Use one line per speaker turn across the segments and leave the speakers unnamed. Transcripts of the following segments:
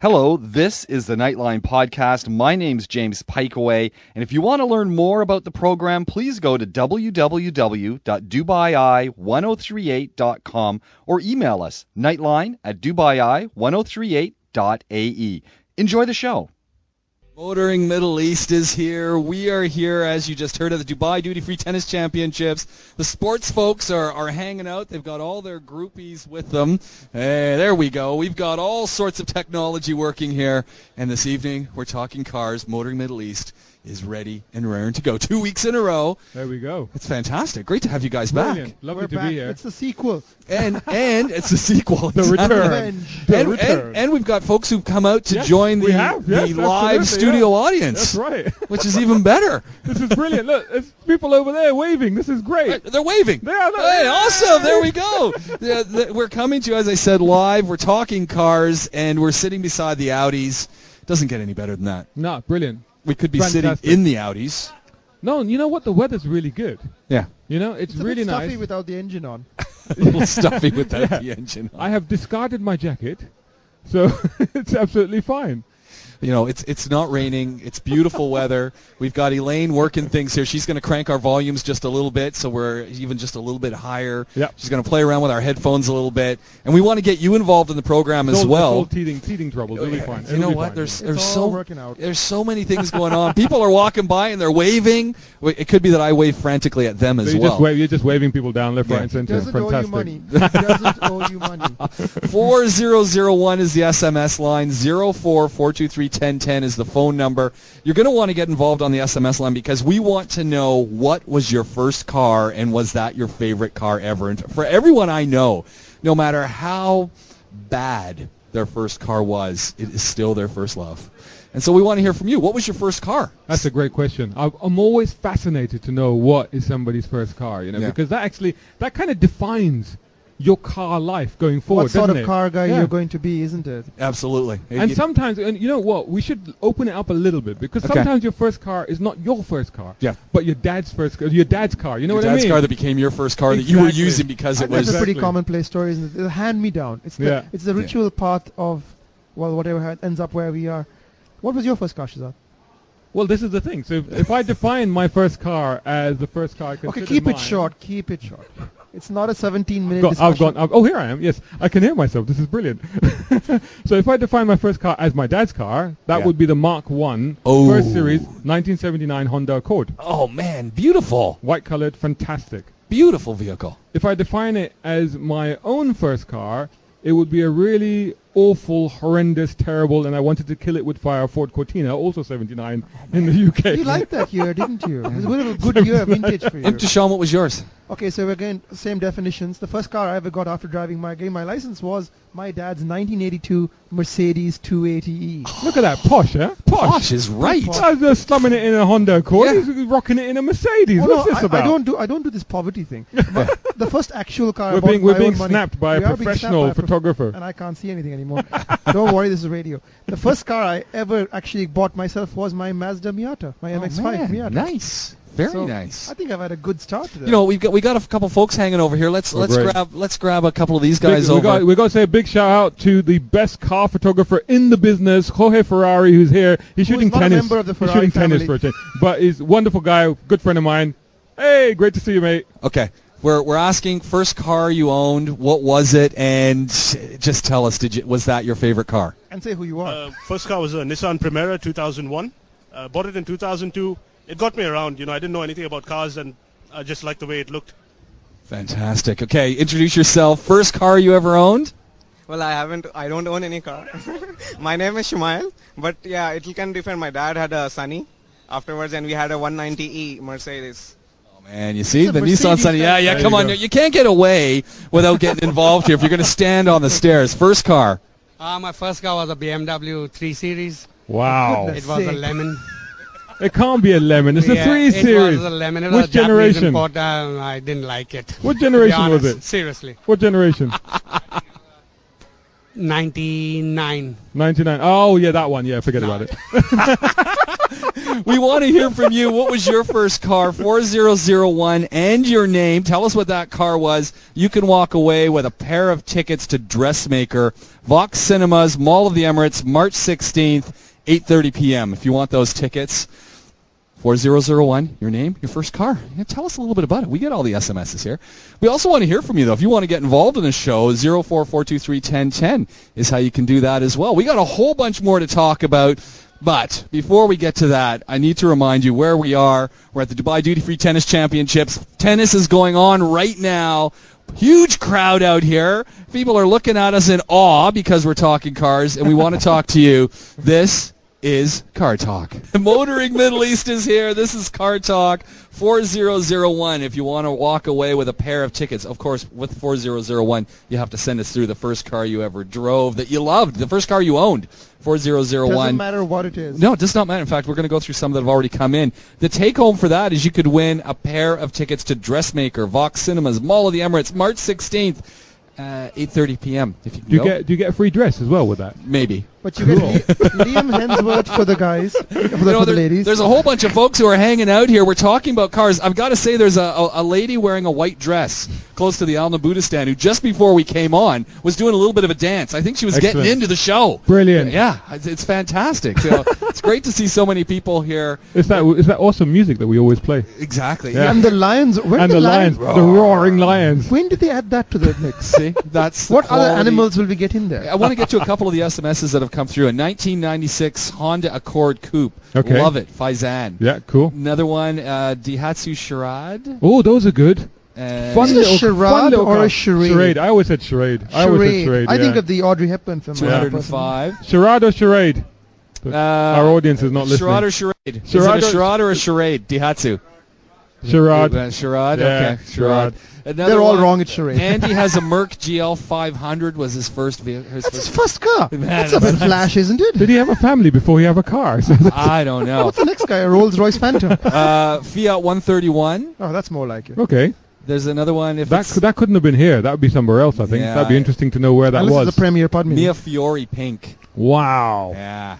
Hello, this is the Nightline Podcast. My name's James Pikeway, and if you want to learn more about the program, please go to www.dubai1038.com or email us, nightline@dubai1038.ae. Enjoy the show. Motoring Middle East is here. We are here, as you just heard, at the Dubai Duty Free Tennis Championships. The sports folks are hanging out. They've got all their groupies with them. Hey, there we go. We've got all sorts of technology working here. And this evening, we're talking cars. Motoring Middle East is ready and raring to go. 2 weeks in a row.
There we go.
It's fantastic. Great to have you guys
Brilliant.
back.
Lovely
We're
to
back.
be here.
It's the sequel.
And it's a sequel.
The
Exactly.
return.
And we've got folks who've come out to
Yes,
join
we
the
have. Yes,
live
absolutely,
studio
yeah.
audience.
That's right.
Which is even better.
This is brilliant. Look, there's people over there waving. This is great.
They're waving.
They are.
Hey, awesome. There we go. We're coming to you, as I said, live. We're talking cars, and we're sitting beside the Audis. Doesn't get any better than that.
No, brilliant.
We could be
Fantastic.
sitting in the Audis.
No, you know what? The weather's really good.
Yeah.
You know, it's
It's a
really
bit stuffy
nice.
without the engine on.
A little stuffy without
Yeah.
the engine on.
I have discarded my jacket, so it's absolutely fine.
You know, it's not raining. It's beautiful weather. We've got Elaine working things here. She's going to crank our volumes just a little bit, so we're even just a little bit higher.
Yep.
She's going to play around with our headphones a little bit, and we want to get you involved in the program as
It's all
well.
teething troubles. It'll be fine.
You know
It'll be
what?
fine.
There's
It's all working out.
there's so many things going on. People are walking by and they're waving. It could be that I wave frantically at them
So
as
you
well.
just you're just waving people down left, right, and center.
Doesn't owe you
Fantastic.
money. Doesn't owe you money.
4001 is the SMS line. 04-423-1010 is the phone number. You're going to want to get involved on the SMS line because we want to know what was your first car and was that your favorite car ever. And for everyone I know, no matter how bad their first car was, it is still their first love. And so we want to hear from you. What was your first car?
That's a great question. I'm always fascinated to know what is somebody's first car, you know,
Yeah.
because that kind of defines your car life going forward,
What sort
doesn't
of
it?
car guy
Yeah.
you're going to be, isn't it?
Absolutely.
And sometimes, and you know what, we should open it up a little bit because
Okay.
sometimes your first car is not your first car,
Yeah.
but your dad's your dad's car. You know
Your
what I
dad's
mean?
car that became your first car that you were
Exactly.
using because it
That's
was...
a pretty
Exactly.
commonplace story, isn't it? It's a hand-me-down. It's the
Yeah.
it's the ritual part of, well, whatever ends up where we are. What was your first car, Shazad?
Well, this is the thing. So if I define my first car as the first car I
Okay,
considered
keep it
mine-
short. Keep it short. It's not a 17-minute discussion.
Oh, here I am. Yes, I can hear myself. This is brilliant. So if I define my first car as my dad's car, that
Yeah.
would be the Mark 1
Oh.
First Series 1979 Honda Accord.
Oh, man. Beautiful.
White-colored, fantastic.
Beautiful vehicle.
If I define it as my own first car, it would be a really awful, horrendous, terrible, and I wanted to kill it with fire Ford Cortina, also 79 in the UK.
You liked that year, didn't you? It was a bit of a good year, vintage for you.
And Deshaun, what was yours?
Okay, so again, same definitions. The first car I ever got after getting my license was my dad's 1982 Mercedes 280E.
Look at that, posh, eh?
Posh is right.
Posh.
I was just slumming it in a Honda Accord.
Yeah.
He's rocking it in a Mercedes.
Oh,
What's
no,
this about?
I don't do this poverty thing. But the first actual car I
We're
bought
being
with my
being
own money-
snapped by a
We are being snapped
professional
by a
photographer.
and I can't see anything anymore. Don't worry, this is radio. The first car I ever actually bought myself was my Mazda Miata, my MX-5
Oh, man.
Miata.
Nice. Very
So,
nice.
I think I've had a good start to that.
You know, we got a couple folks hanging over here. Let's
great.
grab a couple of these guys over.
We got to say a big shout out to the best car photographer in the business, Jorge Ferrari, who's here. He's
Who is
shooting
not a
tennis.
member of the
He's
Ferrari
shooting tennis
family.
for a change. But he's a wonderful guy, good friend of mine. Hey, great to see you, mate.
Okay. We're asking first car you owned, what was it, and just tell us, was that your favorite car?
and say who you are.
First car was a Nissan Primera 2001. Bought it in 2002. It got me around. You know, I didn't know anything about cars, and I just liked the way it looked.
Fantastic. Okay, introduce yourself. First car you ever owned?
Well, I don't own any car. My name is Shumail, but yeah, it can differ. My dad had a Sunny afterwards, and we had a 190E Mercedes.
Oh man, you see
It's a
the Nissan
Mercedes
Sunny. Yeah,
fan.
yeah.
There
Come
you
on,
go.
you can't get away without getting involved here. If you're going to stand on the stairs, first car.
My first car was a BMW 3 Series.
Wow.
Goodness.
It was a
Sick.
lemon.
It can't be a lemon. It's a
Yeah,
3
It
Series.
was a lemon. It was
Which
a Japanese
generation?
import, and I didn't like it.
What
To be
generation was
honest,
it?
Seriously.
What generation?
99.
99. Oh, yeah, that one. Yeah, forget about it.
We want to hear from you. What was your first car? 4001 and your name. Tell us what that car was. You can walk away with a pair of tickets to Dressmaker, Vox Cinemas, Mall of the Emirates, March 16th, 8:30 p.m. If you want those tickets. 4001, your name, your first car. Yeah, tell us a little bit about it. We get all the SMSs here. We also want to hear from you, though. If you want to get involved in the show, 044231010 is how you can do that as well. We got a whole bunch more to talk about, but before we get to that, I need to remind you where we are. We're at the Dubai Duty Free Tennis Championships. Tennis is going on right now. Huge crowd out here. People are looking at us in awe because we're talking cars, and we want to talk to you. This is Car Talk. Motoring Middle East is here. This is Car Talk. 4001 if you want to walk away with a pair of tickets. Of course, with 4001, you have to send us through the first car you ever drove that you loved, the first car you owned. 4001.
Doesn't matter what it is.
No, it does not matter. In fact, we're going to go through some that have already come in. The take-home for that is you could win a pair of tickets to Dressmaker, Vox Cinemas, Mall of the Emirates, March 16th. 8:30 p.m. If you can go.
Do you get a free dress as well with that?
Maybe.
But you get Liam Hemsworth for the guys, for the ladies.
There's a whole bunch of folks who are hanging out here. We're talking about cars. I've got to say there's a lady wearing a white dress close to the Al Nabuda stand who just before we came on was doing a little bit of a dance. I think she was getting into the show.
Brilliant.
Yeah, it's fantastic. So it's great to see so many people here.
It's that awesome music that we always play.
Exactly.
Yeah.
And the lions.
The roaring lions.
When did they add that to the mix?
See, that's
what other animals will we get in there?
I want to get to a couple of the SMSs that have come through. A 1996 Honda Accord Coupe.
Okay.
Love it. Faizan.
Yeah, cool.
Another one, Daihatsu Charade.
Oh, those are good.
Is it a charade or a charade?
Charade. I always said charade.
I think of the Audrey Hepburn film.
205.
Charade or charade? Our audience is not listening.
Charade or charade? Is it a charade or a charade? Daihatsu.
Charade.
Charade?
Yeah,
Okay. Charade.
They're all wrong at charade.
Andy has a Merc GL 500 was his first vehicle.
That's his first car.
Man,
That's a bit flash, isn't it?
Did he have a family before he have a car?
I don't know.
What's the next guy? A Rolls-Royce Phantom.
Fiat 131.
Oh, that's more like it.
Okay.
There's another one.
That couldn't have been here. That would be somewhere else, I think.
Yeah,
That'd be interesting to know where that was.
This is a Premier, pardon me.
Mia Fiore Pink.
Wow.
Yeah.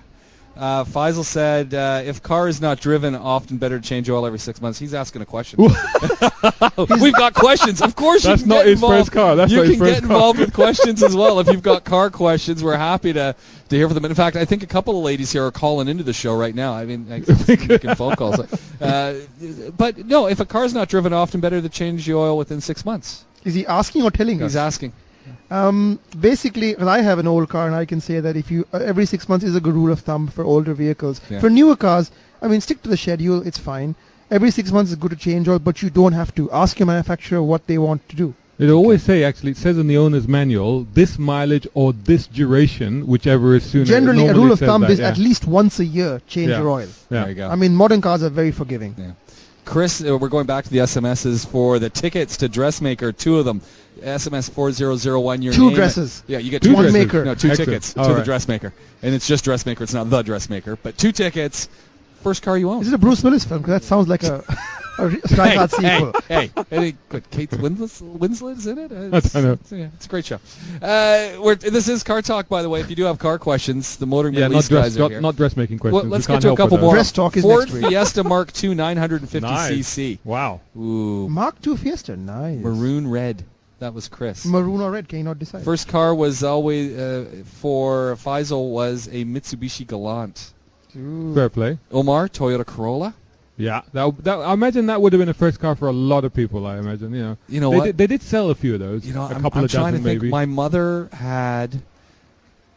Faisal said, if car is not driven, often better to change oil every 6 months. He's asking a question. We've got questions. Of course you
That's
can
not
get
his
involved.
first car. That's
you
not his
can
first
get
car.
involved with questions as well. If you've got car questions, we're happy to hear from them. In fact, I think a couple of ladies here are calling into the show right now. I mean, making phone calls. But no, if a car's not driven, often better to change the oil within 6 months.
Is he asking or telling us?
He's asking.
Basically, well, I have an old car, and I can say that if you every 6 months is a good rule of thumb for older vehicles.
Yeah.
For newer cars, I mean, stick to the schedule. It's fine. Every 6 months is good to change oil, but you don't have to. Ask your manufacturer what they want to do.
It always say, actually, it says in the owner's manual, this mileage or this duration, whichever is sooner.
Generally, a rule of thumb is at least once a year change your oil.
Yeah.
There you go.
I mean, modern cars are very forgiving.
Yeah. Chris, we're going back to the SMSs for the tickets to Dressmaker, two of them. SMS 4001, your
Two
name.
dresses.
Yeah, you get
One
dresses.
maker.
No, two
Excellent.
tickets
All
to the
right.
Dressmaker. And it's just Dressmaker. It's not the Dressmaker. But two tickets. First car you own.
Is it a Bruce Willis film? 'Cause that sounds like a Die Hard sequel.
Hey, Kate Winslet is in it?
I don't know.
It's a great show. This is Car Talk, by the way. If you do have car questions, the Motoring Middle
not
East guys are here.
not dressmaking questions.
Well, let's
We
get
can't
to a
help
couple
with
more.
that.
Dress talk is
Ford
next week.
Fiesta Mark II 950cc.
Nice. Wow.
Ooh.
Mark II Fiesta, nice.
Maroon red. That was Chris.
Maroon or red, can you not decide?
First car was always, for Faisal, was a Mitsubishi Galant.
Ooh.
Fair play.
Omar, Toyota Corolla.
Yeah, I imagine that would have been the first car for a lot of people. I imagine,
You know
they
what?
They did sell a few of those.
I'm
couple of
trying
dozen
to think.
maybe.
My mother had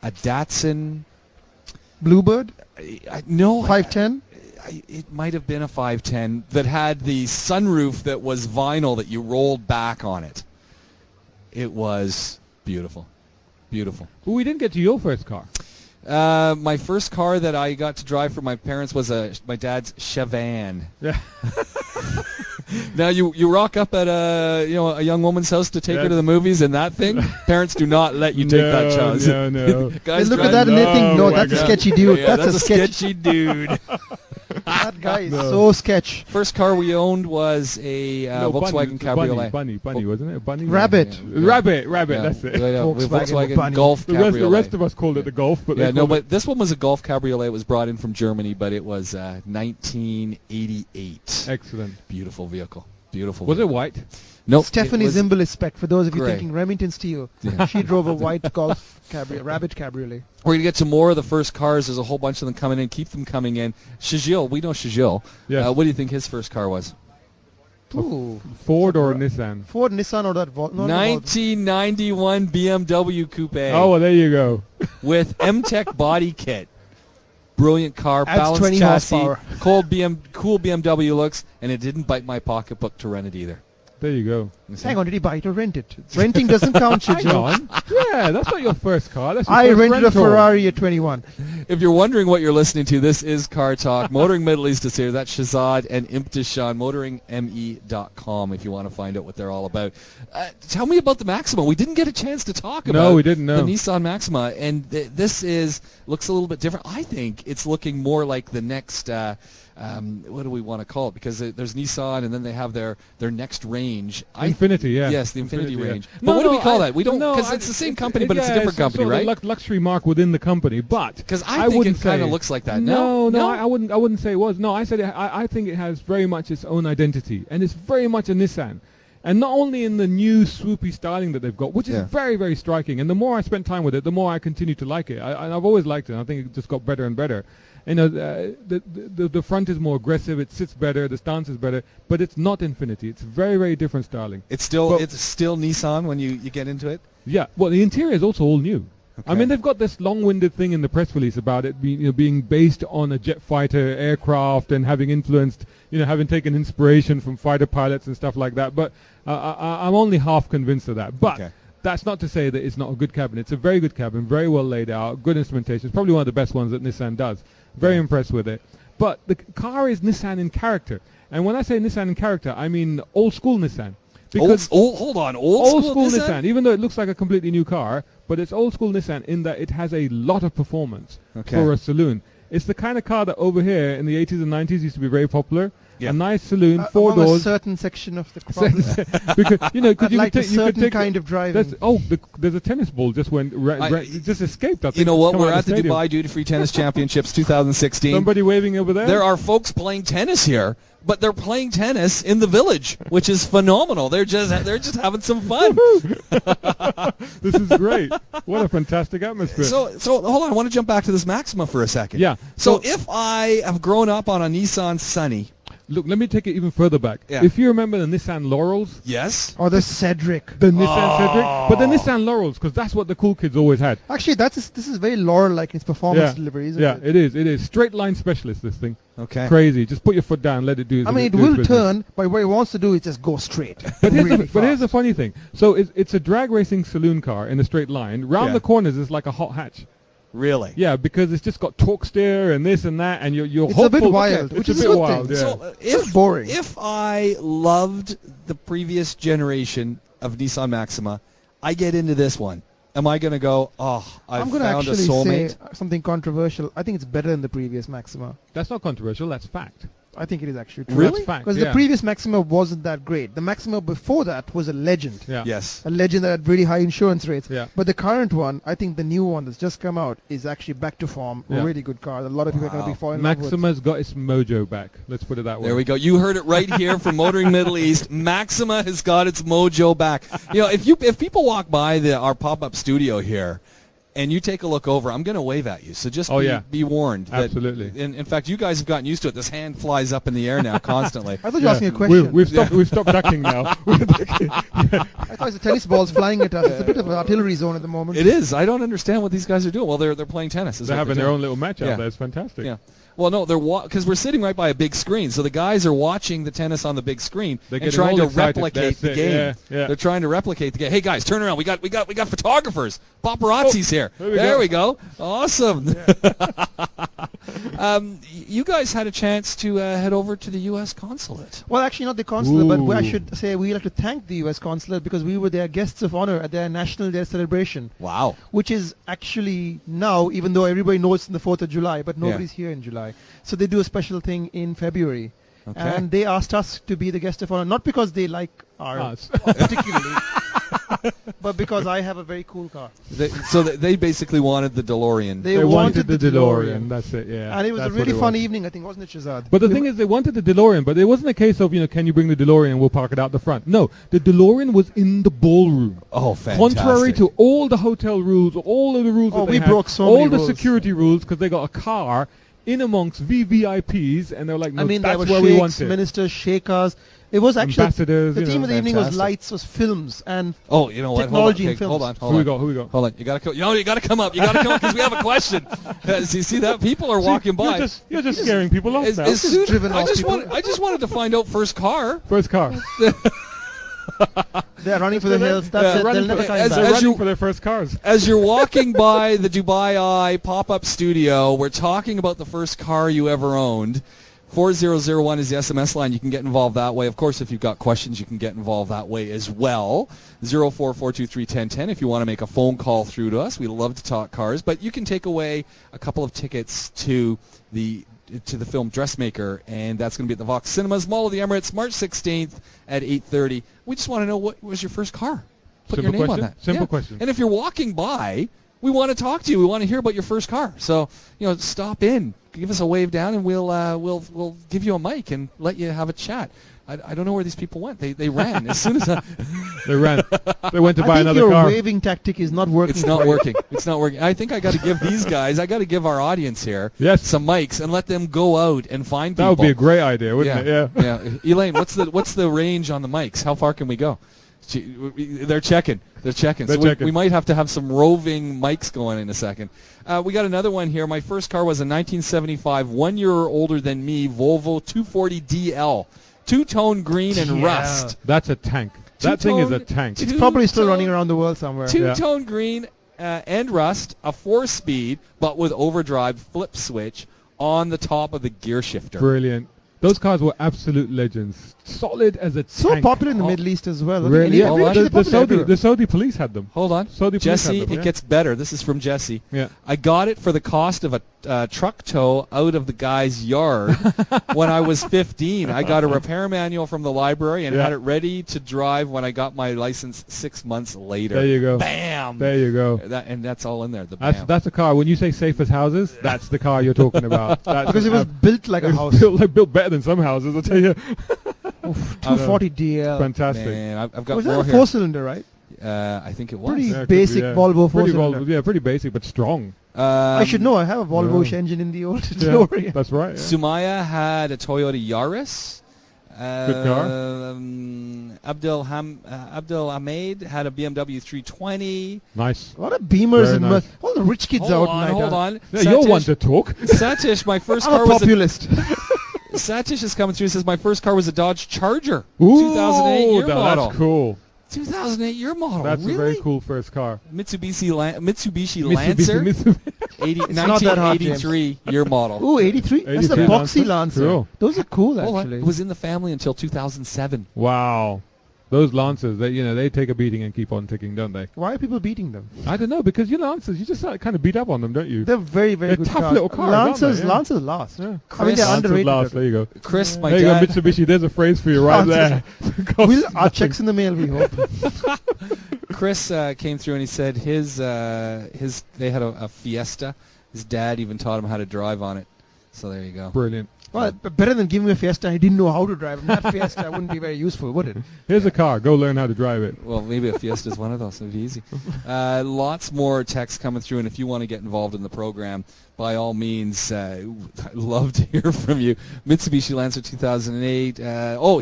a Datsun.
Bluebird,
No.
510.
It might have been a 510 that had the sunroof that was vinyl that you rolled back on it. It was beautiful. Beautiful.
Well, we didn't get to your first car.
My first car that I got to drive for my parents was my dad's Chevan.
Yeah.
Now you rock up at a young woman's house to take her to the movies, and that thing, parents do not let you take that chance.
No.
They
Guys
look at
drive-
that and they think, no,
my
that's a
God.
sketchy dude.
Yeah,
that's a
sketchy dude.
That guy is so sketch.
First car we owned was a Volkswagen Cabriolet.
Bunny, wasn't it? A Bunny?
Rabbit.
Rabbit,
Yeah.
that's it.
Volkswagen
Bunny.
Golf
The
Cabriolet.
rest of us called it the Golf, but
but this one was a Golf Cabriolet. It was brought in from Germany, but it was 1988.
Excellent.
Beautiful vehicle. Beautiful.
Was it
vehicle.
white?
Nope.
Stephanie
it was
Zimbalist spec, for those of you
grey.
thinking Remington Steel.
Yeah.
She drove a white Golf Rabbit Cabriolet.
We're going to get to more of the first cars. There's a whole bunch of them coming in. Keep them coming in. Shajil, we know Shajil.
Yes.
What do you think his first car was?
Ooh.
Ford or Nissan?
Ford, Nissan, or that Volvo?
1991 BMW Coupe
Oh, well, there you go.
with M-Tech body kit. Brilliant car,
Adds
balanced
20
chassis,
horsepower.
cool BMW looks, and it didn't bite my pocketbook to rent it either.
There you go.
Hang on, did he buy it or rent it? Renting doesn't count,
Hang
Shijil.
on. Yeah, that's not your first car. That's your
I
first
rented a
rental.
Ferrari at 21.
If you're wondering what you're listening to, this is Car Talk. Motoring Middle East is here. That's Shazad and Imtishan. MotoringME.com if you want to find out what they're all about. Tell me about the Maxima. We didn't get a chance to talk about
No, we didn't know.
the Nissan Maxima, and this looks a little bit different. I think it's looking more like the next. What do we want to call it? Because there's Nissan, and then they have their next range.
Infinity, yeah.
Yes, the Infinity
yeah.
range. But what do we call that? We don't,
no,
because it's the same company, but it's a different company,
sort of
right?
a luxury mark within the company, but
Because I think
wouldn't
it kind of
say-
looks like that.
No,
No,
I wouldn't say it was. No, I said I think it has very much its own identity, and it's very much a Nissan. And not only in the new swoopy styling that they've got, which is
Yeah.
very, very striking. And the more I spent time with it, the more I continue to like it. And I've always liked it. I think it just got better and better. You know, the front is more aggressive. It sits better. The stance is better. But it's not Infinity. It's very, very different styling.
It's still
Well-
Nissan when you get into it.
Yeah. Well, the interior is also all new. I
Okay.
mean, they've got this long-winded thing in the press release about it being based on a jet fighter aircraft and having having taken inspiration from fighter pilots and stuff like that. But I'm only half convinced of that. But
Okay.
that's not to say that it's not a good cabin. It's a very good cabin, very well laid out, good instrumentation. It's probably one of the best ones that Nissan does. Very impressed with it. But the car is Nissan in character. And when I say Nissan in character, I mean old-school Nissan. Because
Hold on, old school
Nissan, even though it looks like a completely new car, but it's old school Nissan in that it has a lot of performance for a saloon. It's the kind of car that over here in the 80s and 90s used to be very popular.
Yeah.
A nice saloon, four
Among a
doors.
certain section of the crowd.
Because
I'd like a certain kind of driving.
There's a tennis ball just went just escaped. I think
You know
it's
what?
come
We're
out
at
of
the
stadium.
Dubai Duty Free Tennis Championships 2016.
Somebody waving over there.
There are folks playing tennis here, but they're playing tennis in the village, which is phenomenal. They're just having some fun.
This is great. What a fantastic atmosphere.
So hold on. I want to jump back to this Maxima for a second.
Yeah.
So if I have grown up on a Nissan Sunny,
Look, let me take it even further back.
Yeah.
If you remember the Nissan Laurels,
yes.
Or the Cedric.
the Nissan Cedric, but the Nissan Laurels, because that's what the cool kids always had.
Actually, this is very Laurel-like in its performance delivery, isn't
Yeah,
it?
it is. Straight line specialist, this thing.
Okay.
Crazy. Just put your foot down, let it do.
I mean, it
do its
will
business.
turn, but what it wants to do is just go straight.
But here's,
really
but here's the
fast.
funny thing. So it's a drag racing saloon car in a straight line. Round
Yeah.
the corners is like a hot hatch.
Really?
Yeah, because it's just got torque steer and this and that, and you're
It's a bit
hopeful-
wild,
it's
which
a
is a
bit
good
wild.
thing.
Yeah.
So
It's boring.
If I loved the previous generation of Nissan Maxima, I get into this one. Am I going to go, I've
I'm going to
found a
actually
soulmate?
say something controversial. I think it's better than the previous Maxima.
That's not controversial. That's fact.
I think it is actually true.
Really?
That's fact.
Because
yeah.
the previous Maxima wasn't that great. The Maxima before that was a legend.
Yeah.
Yes.
A legend that had really high insurance rates.
Yeah.
But the current one, I think the new one that's just come out, is actually back to form.
Yeah.
A really good car. A lot of people are going to be falling in love with.
Maxima's got its mojo back. Let's put it that way.
There we go. You heard it right here from Motoring Middle East. Maxima has got its mojo back. You know, if people walk by our pop-up studio here, and you take a look over, I'm going to wave at you. So just be warned. That
Absolutely.
In fact, you guys have gotten used to it. This hand flies up in the air now constantly.
I thought you were asking a question.
We've stopped ducking now.
I thought it's the tennis balls flying at us. It's a bit of an artillery zone at the moment.
It is. I don't understand what these guys are doing. Well, they're playing tennis. Is
They're
what
having
they're
their
doing.
own little match
Yeah.
out there. It's fantastic.
Yeah. Well, no, they're because we're sitting right by a big screen, so the guys are watching the tennis on the big screen
They're
and
getting
trying
all
to
excited.
replicate
That's
the
it.
game.
Yeah, yeah.
They're trying to replicate the game. Hey guys, turn around. We got photographers. Paparazzi's here.
there we
There
go.
we go. Awesome. You guys had a chance to head over to the US Consulate.
Well, actually not the consulate, but I
Ooh.
should say we like to thank the US Consulate because we were their guests of honor at their National Day celebration,
Wow.
which is actually now, even though everybody knows it's on the 4th of July, but nobody's here in July. So they do a special thing in February.
Okay.
And they asked us to be the guest of honor, not because they like our
Us.
particularly, but because I have a very cool car.
They basically wanted the DeLorean.
They wanted the DeLorean.
That's it, yeah.
And it was a
That's
really
what it
fun
was.
evening, I think, wasn't it, Shazad?
But the thing is, they wanted the DeLorean, but it wasn't a case of, can you bring the DeLorean and we'll park it out the front. No, the DeLorean was in the ballroom.
Oh, fantastic.
Contrary to all the hotel rules, all of the rules that they
we
had,
broke so
all
many
the
rules.
security rules, because they got a car in amongst VVIPs, and they're like, no,
I mean, there
that's
were
where we
sheikhs,
want it.
ministers, sheikhs. It was actually
Ambassadors,
the theme of the evening was
fantastic.
lights, was films, and
Oh, you know what?
Technology
Hold
and
on.
films.
Hold on.
Who we got?
Hold on. You gotta come up. You gotta come up because we have a question. So you see that? People are walking by.
You're just scaring people off now.
As soon-
driven
I
off
just
people.
I just wanted to find out first car.
First car.
they're running for the hills. That's it.
Running
They'll never
for-
come
as-
back.
They're
as
running
you-
for their first cars.
As you're walking by the Dubai Eye pop-up studio, we're talking about the first car you ever owned. 4001 is the SMS line. You can get involved that way. Of course, if you've got questions, you can get involved that way as well. 044231010 if you want to make a phone call through to us. We love to talk cars, but you can take away a couple of tickets to the film Dressmaker, and that's going to be at the Vox Cinemas, Mall of the Emirates, March 16th at 8:30. We just want to know what was your first car. Put
Simple
your name
question.
on that.
Simple question.
And if you're walking by, we want to talk to you. We want to hear about your first car. So, stop in, give us a wave down, and we'll give you a mic and let you have a chat. I don't know where these people went. They ran as soon as
They ran. They went to
I
buy
think
another
your
car.
waving tactic is not working.
It's not
for you.
working. It's not working. I think I got to give these guys. I got to give our audience here
Yes.
some mics and let them go out and find
That
people.
would be a great idea, wouldn't it? Yeah.
Yeah. Elaine, what's the range on the mics? How far can we go? They're checking.
They're
So
checking.
we might have to have some roving mics going in a second. We got another one here. My first car was a 1975, 1 year older than me, Volvo 240 DL. Two-tone green and
Yeah.
rust.
That's a tank. That thing is a
Two-tone-
tank.
It's probably still
Two-tone-
running around the world somewhere.
Two-tone green and rust, a 4-speed, but with overdrive flip switch on the top of the gear shifter.
Brilliant. Those cars were absolute legends. Solid as a
So
tank.
popular in the
Oh,
Middle East as well.
Really?
Yeah, hold on.
The Saudi police had them.
Hold on.
Saudi police
Jesse,
had them,
it
yeah.
gets better. This is from Jesse.
Yeah.
I got it for the cost of a truck tow out of the guy's yard when I was 15. I got a repair manual from the library and
Yeah.
had it ready to drive when I got my license 6 months later.
There you go.
Bam!
There you go.
That's all in there. The bam.
That's a car. When you say safe as houses, that's the car you're talking about. That's
Because it was built like a
it's
house.
built better than some houses, I'll tell you.
Oof, 240 DL.
Fantastic.
Man, I've got
Was
more
that a
here.
4-cylinder, right?
I think it was.
Pretty
Yeah, could
basic
be, yeah.
Volvo
Pretty
4-cylinder.
pretty basic, but strong.
I should know. I have a Volvo
Yeah.
engine in the old
Yeah,
DeLorean.
that's right. Yeah.
Sumaya had a Toyota Yaris.
Good car.
Abdul Ahmed had a BMW 320.
Nice.
A lot of Beamers
Very
and
nice.
all the rich kids
Hold
out
on,
tonight.
hold on.
Yeah, you're one to talk.
Satish, my first
I'm
car
a
was
populist.
Satish is coming through. Says my first car was a Dodge Charger,
Ooh,
2008 year model.
That's cool.
2008 year model.
That's
really?
a very cool first car.
Mitsubishi Lancer,
Mitsubishi.
1983 year model.
Ooh, 83. That's the
83
boxy
Lancer.
Lancer.
Cool.
Those are cool,
Hold on.
actually.
It was in the family until 2007.
Wow. Those Lancers, they take a beating and keep on ticking, don't they?
Why are people beating them?
I don't know, because your Lancers, you just kind of beat up on them, don't you?
They're very, very
They're
good
tough
cars.
little cars, aren't
Lancers,
they? Yeah.
Lancers last.
Yeah.
I mean,
Chris-
they're
Lancers
underrated.
last, there you go.
Chris, my
There you go,
dad.
Mitsubishi, there's a phrase for you right there.
We'll, our checks in the mail, we hope.
Chris came through and he said they had a Fiesta. His dad even taught him how to drive on it. So there you go.
Brilliant.
Well, better than giving me a Fiesta. I didn't know how to drive. And that Fiesta wouldn't be very useful, would it?
Here's a car. Go learn how to drive it.
Well, maybe a Fiesta is one of those. It'd be easy. Lots more texts coming through, and if you want to get involved in the program, by all means, I'd love to hear from you. Mitsubishi Lancer 2008.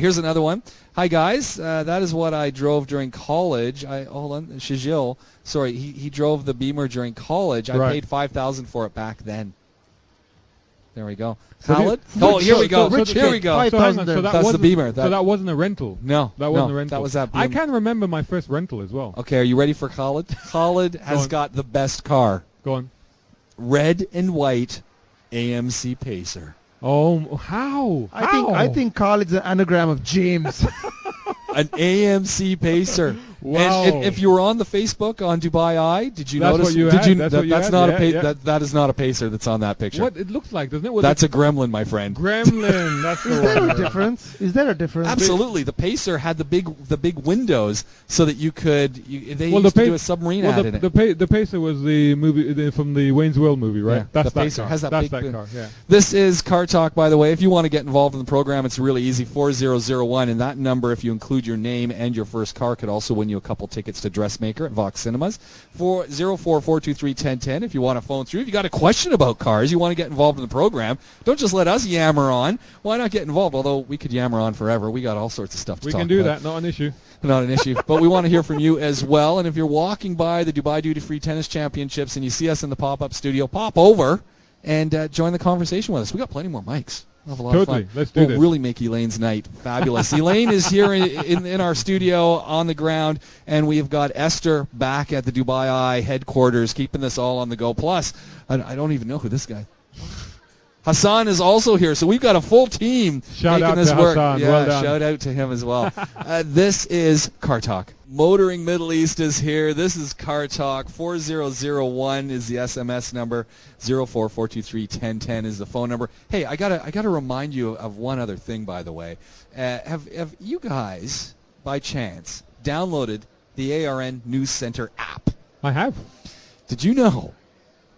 Here's another one. Hi, guys. That is what I drove during college. Hold on. Shajil. Sorry, he drove the Beamer during college. I
Right.
paid $5,000 for it back then. There we go.
So
Khaled?
the-
Here we go.
rich
Here
kid,
we go.
five-
So hang on,
5,000
so
there.
that
That's the
wasn't-
Beamer.
So that wasn't a rental.
No.
That wasn't
no,
a rental.
That was that
I
BM.
can remember my first rental as well.
Okay, are you ready for Khaled? Khaled has
on.
got the best car.
Go on.
Red and white AMC Pacer.
Oh, how?
I think Carl is an anagram of James.
An AMC Pacer.
Wow.
And if you were on the Facebook on Dubai Eye, did you
That's
notice?
what you
did
had?
you?
That's what you
that's
had?
not
Yeah.
that is not a Pacer that's on that picture.
What it looks like, doesn't it?
That's a Gremlin, my friend.
Gremlin. That's the
Is there
one.
a difference? Is there a difference?
Absolutely. The Pacer had the big windows so that you could. They
Well,
used
the
to
Pa-
do a submarine
Well,
ad in it.
the Pacer was the movie from the Wayne's World movie, right?
Yeah,
That's
the
that
Pacer
car.
has that
That's
big
that car. Yeah.
This is Car Talk, by the way. If you want to get involved in the program, it's really easy. 4001, and that number, if you include your name and your first car, could also win you a couple tickets to Dressmaker at Vox Cinemas. 404-423-1010. If you want to phone through, if you got a question about cars, you want to get involved in the program, don't just let us yammer on. Why not get involved? Although we could yammer on forever. We got all sorts of stuff to
We
talk
can do
about.
that. Not an issue.
Not an issue. But we want to hear from you as well. And if you're walking by the Dubai Duty Free Tennis Championships and you see us in the pop-up studio, pop over and join the conversation with us. We got plenty more mics. We'll have a lot
Totally.
of fun.
Let's do
We'll
this.
really make Elaine's night fabulous. Elaine is here in our studio on the ground, and we've got Esther back at the Dubai Eye headquarters keeping this all on the go. Plus, I don't even know who this guy. Hassan is also here, so we've got a full team
Shout
making
out
this
to
work.
Hassan.
Yeah,
Well done.
shout out to him as well. This is Car Talk. Motoring Middle East is here. This is Car Talk. 4001 is the SMS number. 044231010 is the phone number. Hey, I gotta remind you of one other thing, by the way. Have you guys, by chance, downloaded the ARN News Center app?
I have.
Did you know?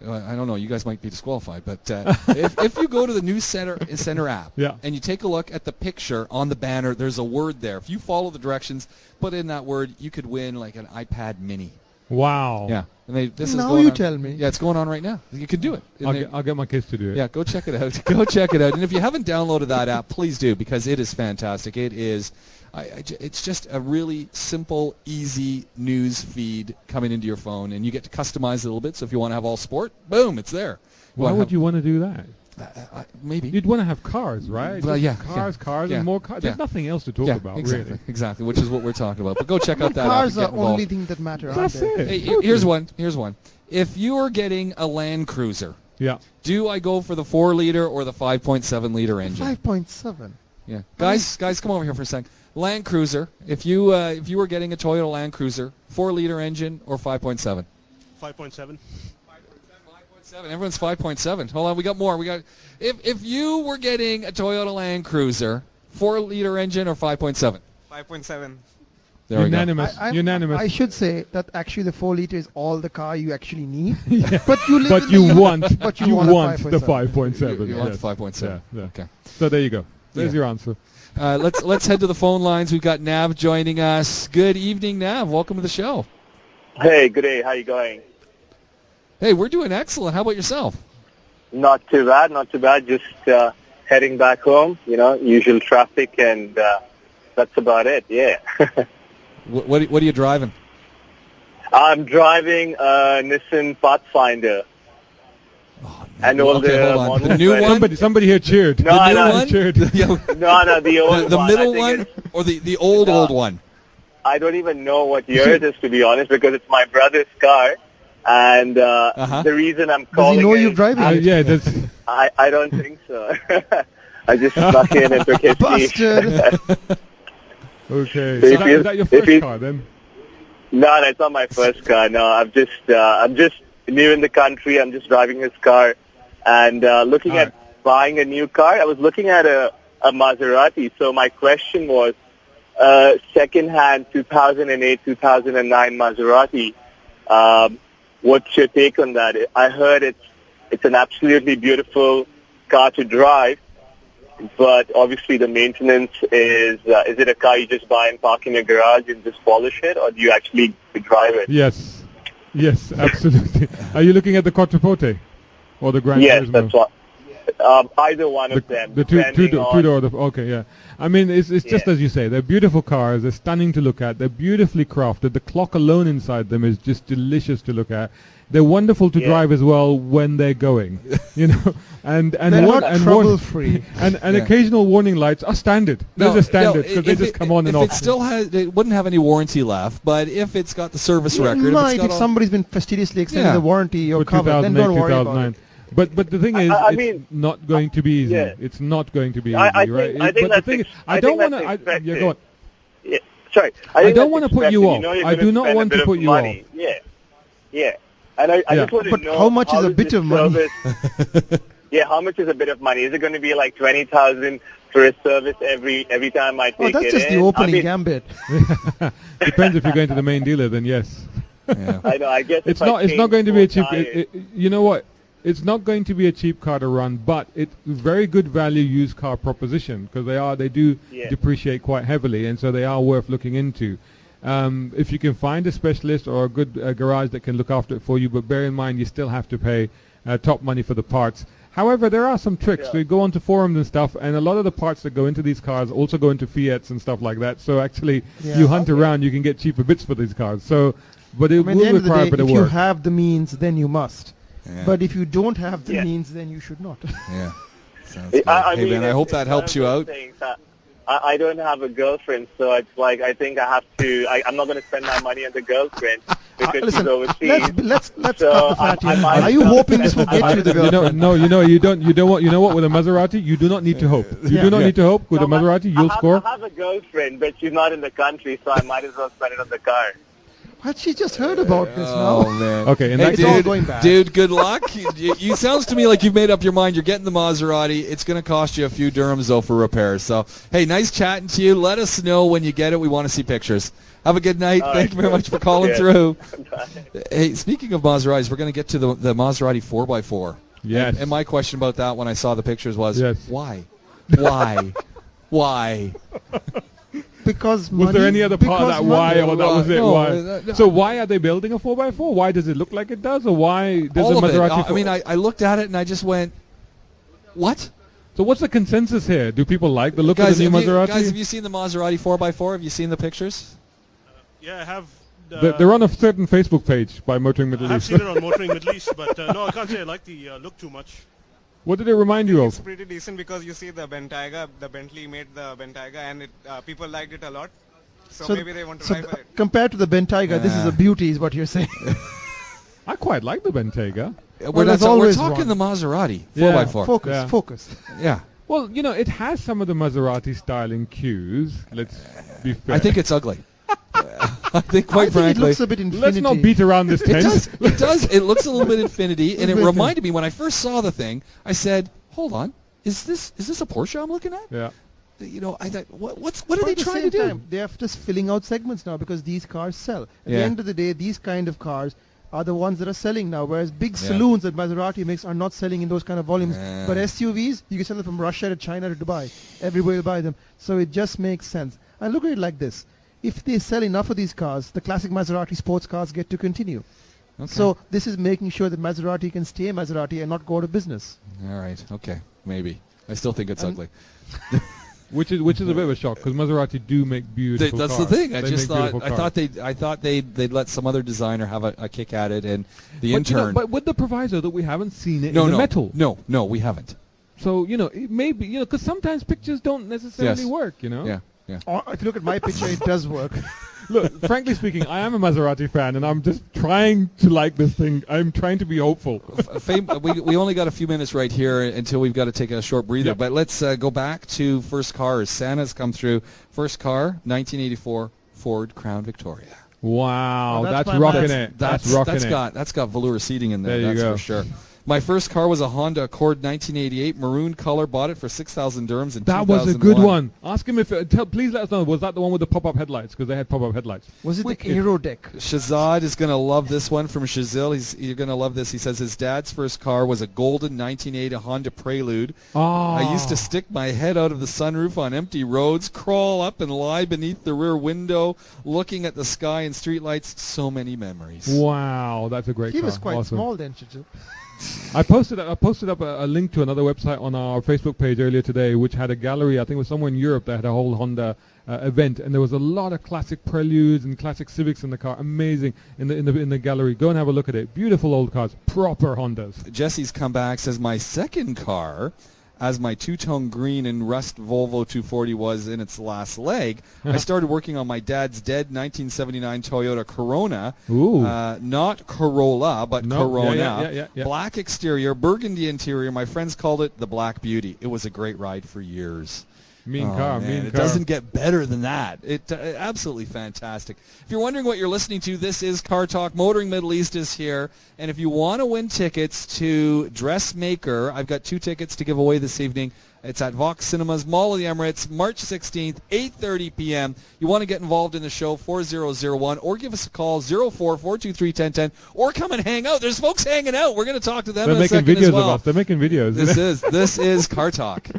I don't know. You guys might be disqualified, but if you go to the News Center app
Yeah.
and you take a look at the picture on the banner, there's a word there. If you follow the directions, put in that word, you could win like an iPad Mini.
Wow.
Yeah. And this is
Now
going
you
on.
tell me.
Yeah, it's going on right now. You can do it. And
I'll get my kids to do it.
yeah, go check it out. Go check it out. And if you haven't downloaded that app, please do, because it is fantastic. It is. It's just a really simple, easy news feed coming into your phone, and you get to customize it a little bit. So if you want to have all sport, boom, it's there.
Why would you want to do that?
Maybe.
You'd want to have cars, right?
Well,
Just
yeah,
cars,
yeah,
and more cars. There's
yeah.
nothing else to talk
Yeah,
about,
exactly,
really.
exactly, which is what we're talking about. But go check out that app.
Cars
and
are
get
only
involved.
thing that matter, aren't
That's
they?
it.
Hey,
Totally.
here's one. If you are getting a Land Cruiser,
Yeah.
do I go for the 4-liter or the 5.7-liter engine?
5.7.
Yeah, guys, come over here for a second. Land Cruiser. If you were getting a Toyota Land Cruiser, 4-liter engine or 5.7?
5.7.
5.7. Everyone's 5.7. Hold on, we got more. We got. If you were getting a Toyota Land Cruiser, 4-liter engine or 5.7?
5.7.
There we go.
Unanimous. Unanimous.
I should say that actually the 4-liter is all the car you actually need.
Yeah.
But you live
But
in
you
the
want,
but
you
want a
want the
5.7.
5.7.
You want
yes.
5.7.
Yeah, yeah.
Okay.
So there you go. There's
Yeah.
your answer.
Let's head to the phone lines. We've got Nav joining us. Good evening, Nav. Welcome to the show.
Hey, good day. How you going?
Hey, we're doing excellent. How about yourself?
Not too bad, not too bad. Just heading back home, usual traffic, and that's about it, yeah.
What are you driving?
I'm driving a Nissan Pathfinder.
Oh,
And
no.
all
Okay,
the
hold on.
models
The new
that-
one?
Somebody here cheered.
No,
The new
no.
one?
Cheered.
Yeah.
No, the old
The
one.
middle
I think
one
it's-
or the old
No.
one?
I don't even know what year it is, to be honest, because it's my brother's car. And the reason I'm
Does
calling
he know
it
you're
is
driving it?
Yeah, that's.
I don't think so. I just snuck in and took his key.
Bastard.
Okay.
So
So
if
that,
you-
is that your
if
first
you-
car then?
No, it's not my first car. No, I'm just new in the country. I'm just driving his car, and looking
All
at buying a new car. I was looking at a Maserati. So my question was, second-hand 2008, 2009 Maserati. What's your take on that? I heard it's an absolutely beautiful car to drive. But obviously the maintenance is it a car you just buy and park in your garage and just polish it, or do you actually drive it?
Yes. Yes, absolutely. Are you looking at the Quattroporte or the Gran
Yes,
Turismo?
that's what. Either one of them.
The
depending on-
two-door. Okay, yeah. I mean, it's just
Yeah.
as you say. They're beautiful cars. They're stunning to look at. They're beautifully crafted. The clock alone inside them is just delicious to look at. They're wonderful to
Yeah.
drive as well when they're going, and
They're not trouble-free.
and
Yeah.
occasional warning lights are standard. They're just standard because they just come on and
if
off.
it still has, it wouldn't have any warranty left. But if it's got the service record,
It
if
might,
it's got
if
all-
somebody's been fastidiously extending
Yeah.
the warranty, you're
For
covered. Then don't worry about
2009.
it.
But the thing is,
I
it's
mean,
not going to be easy.
yeah.
It's not going to be easy,
I
right?
think, I think
But the
that's
thing is,
I
I don't
think
want
that's
to. Yeah, go on.
Yeah, sorry.
I
think
don't
that's
want to put
expected.
you off.
You know you're
I
gonna
do not
spend a
want
bit
to
of
put you
money.
off.
Yeah. And I
Yeah.
just want to
But
know
how much is a
does
bit
this
of money?
service- yeah, how much is a bit of money? Is it going to be like 20,000 for a service every time I take
that's
it
just the
in?
opening
I mean,
gambit.
Depends if you're going to the main dealer, then yes.
Yeah.
I know. I guess
It's
if
not.
I
It's not
change
going to be a cheap.
four tires-
You know what? It's not going to be a cheap car to run, but it's very good value used car proposition because they do
Yeah.
depreciate quite heavily, and so they are worth looking into. If you can find a specialist or a good garage that can look after it for you, but bear in mind you still have to pay top money for the parts. However, there are some tricks.
Yeah.
So you go onto forums and stuff, and a lot of the parts that go into these cars also go into Fiats and stuff like that. So actually,
Yeah.
you hunt around, you can get cheaper bits for these cars. So, but it
I mean, at the
will
end of the
require
day,
a bit
if
of
you
work.
have the means, then you must.
Yeah.
But if you don't have the
Yeah.
means, then you should not.
Yeah. Sounds good.
I
Hey,
mean,
man, I hope that
it's
helps you
one of
out.
those things that I don't have a girlfriend, so it's like I think I have to. I'm not going to spend my money on the girlfriend because
Listen,
she's overseas.
let's
So
cut the fat
I
here.
might
Are you
as well
hoping this will
spend
get
my
you the
money.
girlfriend?
You know what, with a Maserati, you do not need to hope. You do not
Yeah.
need to hope. With a
No,
Maserati, you'll score.
I have a girlfriend, but she's not in the country, so I might as well spend it on the car.
But she just heard about this
Oh,
now.
man.
Okay, in
Hey,
that
It's all
case,
going bad.
Dude, good luck. You sounds to me like you've made up your mind. You're getting the Maserati. It's going to cost you a few dirhams, though, for repairs. So, hey, nice chatting to you. Let us know when you get it. We want to see pictures. Have a good night.
All
Thank you
right,
very
cool.
much for calling
Yeah.
through.
Bye.
Hey, speaking of Maseratis, we're going to get to the Maserati 4x4.
Yes.
And my question about that when I saw the pictures was,
Yes.
why? Why? Why?
Because
was there any other part of that why, or that was it?
No,
Why?
no.
So why are they building a 4x4? Why does it look like it does, or why does
All
the
of it.
Maserati?
I mean, I looked at it and I just went, what?
So what's the consensus here? Do people like the look
Guys,
of the new Maserati?
guys, have you seen the Maserati 4x4? Have you seen the pictures?
Yeah, I have.
They're on a certain Facebook page by Motoring Middle
I have
East.
seen it on Motoring Middle East, but no, I can't say I like the look too much.
What did it remind you
It's
of?
pretty decent because you see the Bentayga, the Bentley made the Bentayga, and people liked it a lot. So maybe they want to drive it.
compared to the Bentayga, this is a beauty, is what you're saying.
I quite like the Bentayga.
We're
that's
we're
always
talking
wrong.
the Maserati
Yeah.
4x4.
Focus,
Yeah.
focus.
Yeah.
Well, you know, it has some of the Maserati styling cues. Let's be fair.
I think it's ugly. I think,
I
quite
think
frankly,
it looks a bit infinity.
Let's not beat around this
it
tent.
does. It does. It looks a little bit Infinity, and it
Listen.
reminded me when I first saw the thing. I said, "Hold on, is this a Porsche I'm looking at?"
Yeah.
You know, I thought, what are
But
they
at the
trying
same
to do?
time, they are just filling out segments now because these cars sell. At
Yeah.
the end of the day, these kind of cars are the ones that are selling now, whereas big
Yeah.
saloons that Maserati makes are not selling in those kind of volumes.
Yeah.
But SUVs, you can sell them from Russia to China to Dubai. Everybody will buy them. So it just makes sense. And look at it like this. If they sell enough of these cars, the classic Maserati sports cars get to continue.
Okay.
So this is making sure that Maserati can stay Maserati and not go out of business.
All right. Okay. Maybe. I still think it's
And-
ugly.
Which is a bit of a shock because Maserati do make beautiful
That's
cars.
the thing. I
They
just
make
thought.
beautiful cars.
I thought they'd let some other designer have a kick at it, and the
But, you know,
intern.
but with the proviso that we haven't seen it
no,
in the
no,
metal.
no, we haven't.
So, you know, it may be, you know, because sometimes pictures don't necessarily
Yes.
work, you know?
Yeah. Yeah.
Or if you look at my picture, it does work.
Look, frankly speaking, I am a Maserati fan, and I'm just trying to like this thing. I'm trying to be hopeful.
We only got a few minutes right here until we've got to take a short breather.
Yep.
But let's go back to first cars. Santa's come through. First car, 1984 Ford Crown Victoria.
Wow,
Well, that's
that's
my
rocking
mind.
it. That's rocking it.
That's got velour seating in there.
There you
that's
go.
for sure. My first car was a Honda Accord 1988, maroon color. Bought it for 6,000 dirhams in
That
2001.
was a good one. Ask him if. Please let us know. Was that the one with the pop-up headlights? Because they had pop-up headlights.
Was it
Wicked.
the Aero deck?
Shazad is going to love this one from Shazil. You're going to love this. He says his dad's first car was a golden 1980 Honda Prelude.
Oh.
I used to stick my head out of the sunroof on empty roads, crawl up and lie beneath the rear window, looking at the sky and streetlights. So many memories.
Wow, that's a great
He
car.
was quite
Awesome.
small then, Chichu.
I posted up a link to another website on our Facebook page earlier today, which had a gallery. I think it was somewhere in Europe that had a whole Honda event, and there was a lot of classic Preludes and classic Civics in the car. Amazing in the gallery. Go and have a look at it. Beautiful old cars, proper Hondas.
Jesse's come back, says my second car as my two-tone green and rust Volvo 240 was in its last leg, I started working on my dad's dead 1979 Toyota Corona.
Ooh.
Not Corolla, but Corona.
Yeah.
Black exterior, burgundy interior. My friends called it the Black Beauty. It was a great ride for years.
Mean car.
It doesn't get better than that. Absolutely fantastic. If you're wondering what you're listening to, this is Car Talk. Motoring Middle East is here. And if you want to win tickets to Dressmaker, I've got 2 tickets to give away this evening. It's at Vox Cinemas, Mall of the Emirates, March 16th, 8:30 p.m. You want to get involved in the show, 4001, or give us a call, 04-423-1010, or come and hang out. There's folks hanging out. We're going to talk to them in a second as well.
They're making videos.
This is Car Talk.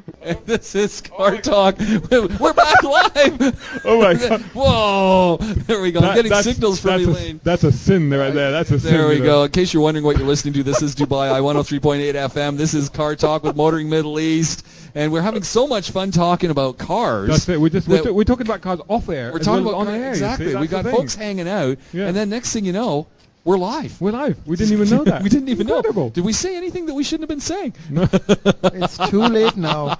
This is Car Talk. We're back live.
Oh, my God.
Whoa. There we go. I'm getting signals from Elaine.
That's a sin right there. That's a sin.
There we go. In case you're wondering what you're listening to, this is Dubai I-103.8 FM. This is Car Talk with Motoring Middle East. And we're having so much fun talking about cars.
That's it. We're talking about cars off air.
We're talking about
on air.
Exactly. We got folks hanging out, and then next thing you know, we're live.
We're live. We didn't even know that.
We didn't even
Incredible.
know. Did we say anything that we shouldn't have been saying?
No.
It's too late now.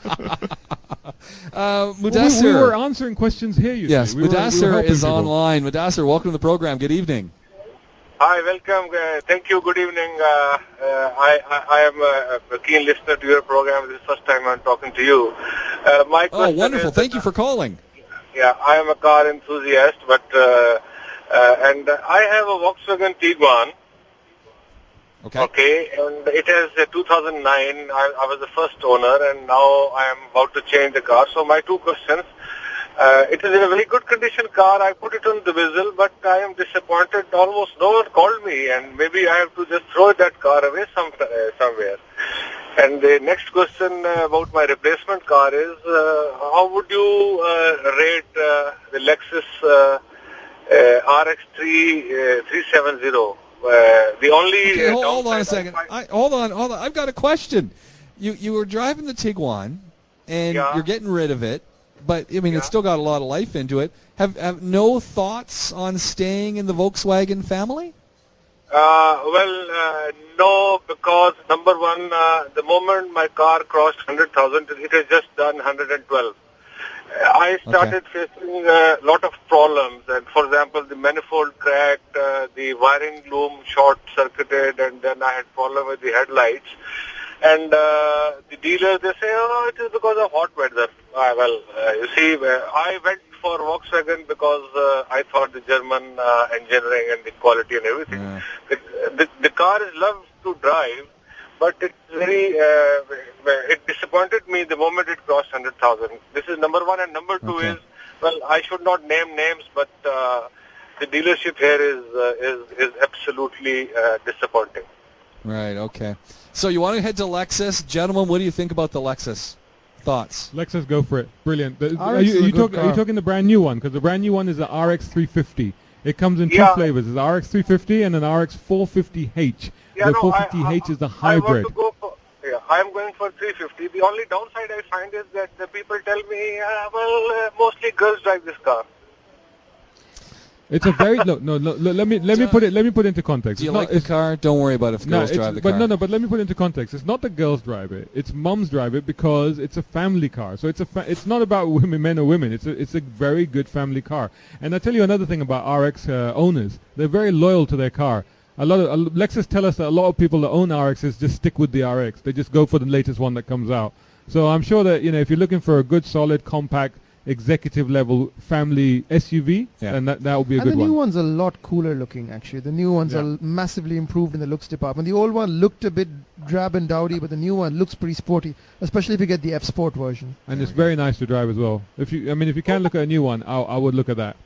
Mudassir.
We were answering questions here, you
yes,
see.
Mudassir is online. Mudassir, welcome to the program. Good evening.
Hi, welcome. Thank you. Good evening. I am a keen listener to your program. This is the first time I'm talking to you. My question
wonderful.
is,
Thank you for calling.
Yeah, I am a car enthusiast, but and I have a Volkswagen Tiguan. Okay, and it is a 2009. I was the first owner, and now I am about to change the car. So my 2 questions. It is in a very good condition car. I put it on the whistle, but I am disappointed. Almost no one called me, and maybe I have to just throw that car away somewhere. And the next question about my replacement car is, how would you rate the Lexus RX 370? The only
okay, hold on a second. Hold on. I've got a question. You were driving the Tiguan, and you're getting rid of it. But, I mean, it's still got a lot of life into it. Have no thoughts on staying in the Volkswagen family?
No, because, number one, the moment my car crossed 100,000, it has just done 112. I started facing a lot of problems. And, for example, the manifold cracked, the wiring loom short-circuited, and then I had problem with the headlights. And the dealers, they say, it is because of hot weather. You see, I went for Volkswagen because I thought the German engineering and the quality and everything. Yeah. The car is loved to drive, but it's very, it disappointed me the moment it crossed 100,000. This is number one. And number two is, I should not name names, but the dealership here is absolutely disappointing.
Right, okay. So you want to head to Lexus. Gentlemen, what do you think about the Lexus? Thoughts?
Lexus, go for it. Brilliant. Are you talking the brand new one? Because the brand new one is the RX 350. It comes in 2 flavors. It's RX 350 and an RX 450H. The 450H is the hybrid.
I am going for 350. The only downside I find is that the people tell me, mostly girls drive this car.
It's a very let me put it into context.
Do you like the car? Don't worry about if girls drive the car.
But let me put it into context. It's not that girls drive it. It's mums drive it because it's a family car. So it's not about men or women. It's a very good family car. And I tell you another thing about RX owners. They're very loyal to their car. Lexus tell us that a lot of people that own RXs just stick with the RX. They just go for the latest one that comes out. So I'm sure that if you're looking for a good, solid, compact, executive level family SUV, and that will be a good one.
And the new one's a lot cooler looking, actually. The new ones are massively improved in the looks department. The old one looked a bit drab and dowdy, but the new one looks pretty sporty, especially if you get the F Sport version.
And it's very nice to drive as well. If you can look at a new one, I would look at that.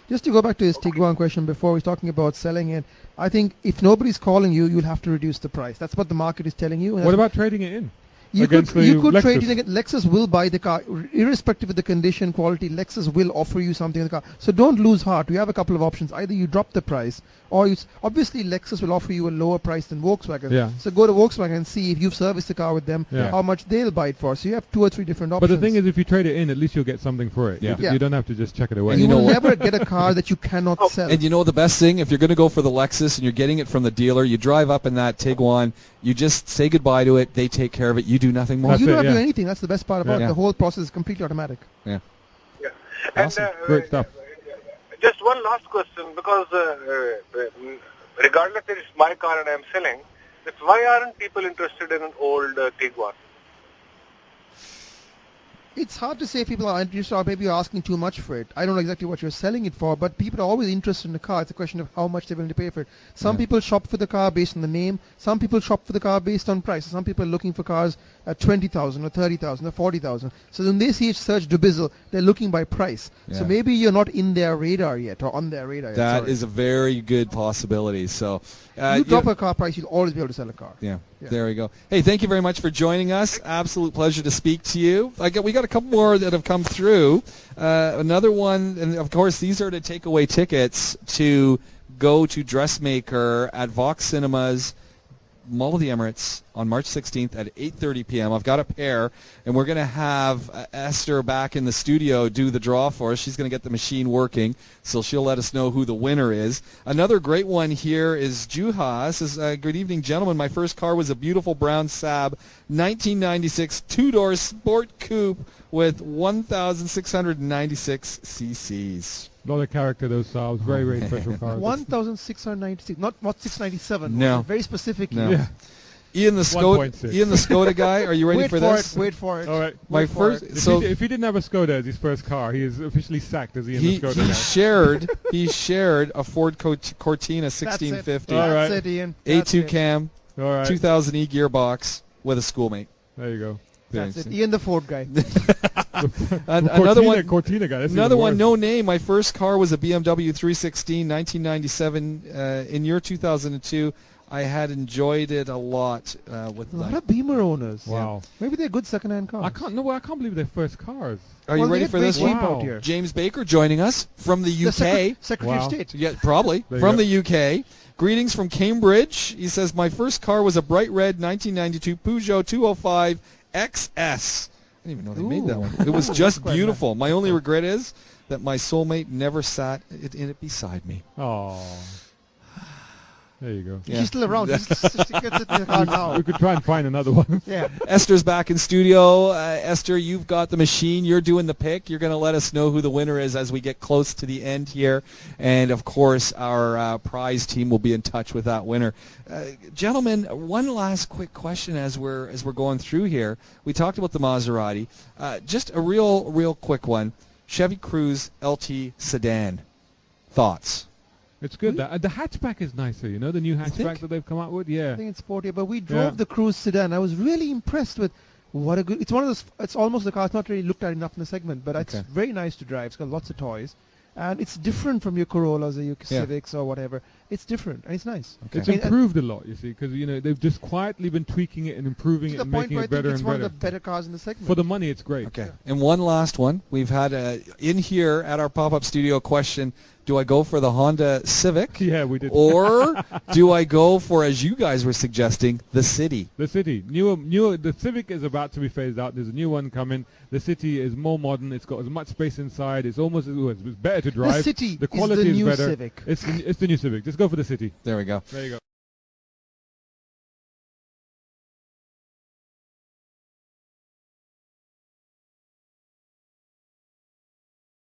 Just to go back to his Tiguan question before, we're talking about selling it. I think if nobody's calling you, you'll have to reduce the price. That's what the market is telling you.
What about trading it in?
You could trade in again. Lexus will buy the car, irrespective of the condition, quality. Lexus will offer you something in the car. So don't lose heart. You have a couple of options. Either you drop the price, or obviously Lexus will offer you a lower price than Volkswagen.
Yeah.
So go to Volkswagen and see if you've serviced the car with them, how much they'll buy it for. So you have 2 or 3 different options.
But the thing is, if you trade it in, at least you'll get something for it.
Yeah.
You don't have to just check it away.
And you will never get a car that you cannot sell.
And you know the best thing? If you're going to go for the Lexus and you're getting it from the dealer, you drive up in that Tiguan, you just say goodbye to it, they take care of it, you do nothing more.
That's
you don't
it,
have to do
yeah.
anything. That's the best part about it.
Yeah.
The whole process is completely automatic.
Yeah.
Awesome.
And
Great stuff.
just one last question, because regardless if it's my car and I'm selling, why aren't people interested in an old Tiguan?
It's hard to say if people are interested or maybe you're asking too much for it. I don't know exactly what you're selling it for, but people are always interested in the car. It's a question of how much they're willing to pay for it. Some people shop for the car based on the name. Some people shop for the car based on price. Some people are looking for cars at 20,000 or 30,000 or 40,000. So when they see it search Dubizzle, they're looking by price. So
Yeah.
maybe you're not in their radar yet or on their radar yet.
That
Sorry.
is a very good possibility. So,
you drop a car price, you'll always be able to sell a car.
Yeah,
Yeah.
there we go. Hey, thank you very much for joining us. Absolute pleasure to speak to you. We got a couple more that have come through. Another one, and of course these are the takeaway tickets to go to Dressmaker at Vox Cinemas, Mall of the Emirates on March 16th at 8:30 p.m. I've got a pair, and we're going to have Esther back in the studio do the draw for us. She's going to get the machine working, so she'll let us know who the winner is. Another great one here is Juha. Says, good evening, gentlemen. My first car was a beautiful brown Saab 1996 two-door sport coupe with 1,696 cc's.
A lot of character, those Saabs. Very, very special cars.
1,696, not 697.
No.
Very specifically.
No.
Yeah.
Ian the
1.6.
Skoda guy, are you ready
Wait
for
for
this?
it. Wait for it.
All right.
My
Wait for
first,
it.
so
if he didn't have a Skoda as his first car, he is officially sacked as Ian
he
the Skoda guy.
shared a Ford Cortina 1650,
All right.
That's it, Ian. That's
A2
it.
cam,
All right.
2000E gearbox with a schoolmate.
There you go.
That's it. Ian the Ford guy.
Another one.
Cortina guy. That's
Another
even
one,
worse.
no name. My first car was a BMW 316, 1997. In year 2002, I had enjoyed it a lot. With
A lot of Beamer owners.
Wow.
Maybe they're good second-hand cars.
I can't believe their first cars.
Are you
Well,
ready
they
for
get
this
very
one?
cheap
Wow.
out here.
James Baker joining us from the
The
UK.
Secretary
Wow.
of State.
Yeah, probably.
There you
From
go.
the UK. Greetings from Cambridge. He says, my first car was a bright red 1992 Peugeot 205 XS. I didn't even know they made that
Ooh.
one. It was just
Quite
beautiful. My only regret is that my soulmate never sat in it beside me.
Oh. There you go.
Yeah.
She's still around. She gets it in the car now.
We could try and find another one.
Yeah.
Esther's back in studio. Esther, you've got the machine. You're doing the pick. You're going to let us know who the winner is as we get close to the end here. And, of course, our prize team will be in touch with that winner. Gentlemen, one last quick question as we're going through here. We talked about the Maserati. Just a real quick one. Chevy Cruise LT sedan. Thoughts?
It's good. The hatchback is nicer, the new hatchback
think?
that they've come out with.
I
Yeah.
think it's sporty, but we drove
Yeah.
the Cruise sedan. I was really impressed with what a good. It's one of those. It's almost the car. It's not really looked at enough in the segment, but it's
Okay.
very nice to drive. It's got lots of toys, and it's different from your Corollas or your Civics or whatever. It's different and it's nice.
Okay.
It's
I mean,
improved a lot, you see, because they've just quietly been tweaking it and improving
to
it
the
and
point
making
where I
it
think
better
it's
and
one of
better.
the better cars in the segment.
For the money, it's great.
Okay. And one last one. We've had in here at our pop-up studio question, do I go for the Honda Civic
Yeah, we did.
or do I go for, as you guys were suggesting, the City?
The City, newer. The Civic is about to be phased out. There's a new one coming. The City is more modern. It's got as much space inside. It's almost it's better to drive.
City
the
is
quality
the new
better.
Civic.
It's the new Civic. Just go for the City.
There we go.
There you go.